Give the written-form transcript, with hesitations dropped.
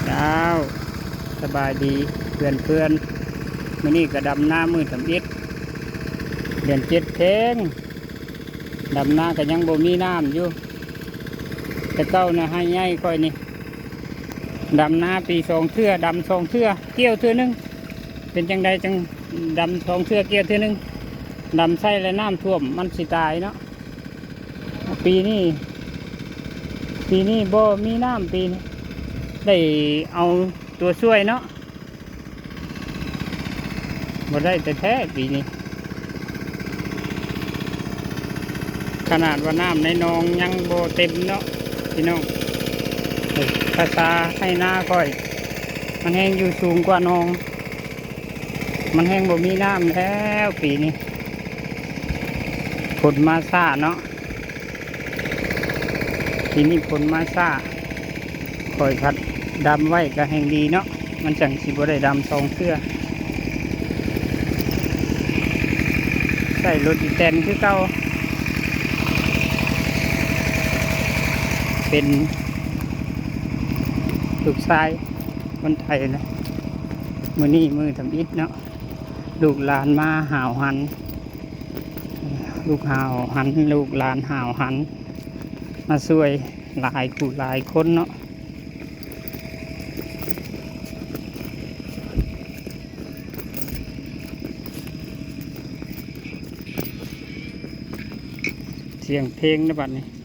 เช้าสบายดีเพื่อนมื้อนี้ก็ดำหน้ามือทำอิฐเดือนเจ็ดเทงดำหน้าก็ยังบ่มีน้ำอยู่แต่เก้านะให้ใหญ่ค่อยนี่ดำหน้าปีสองเทื่อดำสองเทื่อเกี่ยวเทื่อนึงเป็นจังใดจังดำสองเทื่อเกี่ยวเทื่อนึงดำไส้และน้ำท่วมมันสิตายเนาะปีนี้บ่มีน้ำปีนี้ได้เอาตัวช่วยเนาะบ่ได้แต่แท้ปีนี้ขนาดว่าน้ำในนองยังบ่เต็มเนาะพี่น้องภาษาให้หน้าค่อยมันแห้งอยู่สูงกว่านองมันแห้งบ่มีน้ำแล้วปีนี้ฝนมาซ่าเนาะปีนี้ฝนมาซ่าค่อยพัดดำไว้ก็แห้งดีเนาะมันจังสิบ่ได้ดำสองเทื่อใส่รถอีแตนคือเก่าเป็นลูกชายคนไทยนะมือนี้มือทำอิฐเนาะลูกหลานมาหาวหันลูกหาวหันลูกหลานหาวหันมาช่วยหลายคู่หลายคนเนาะเสียงเพลงนะบัดนี้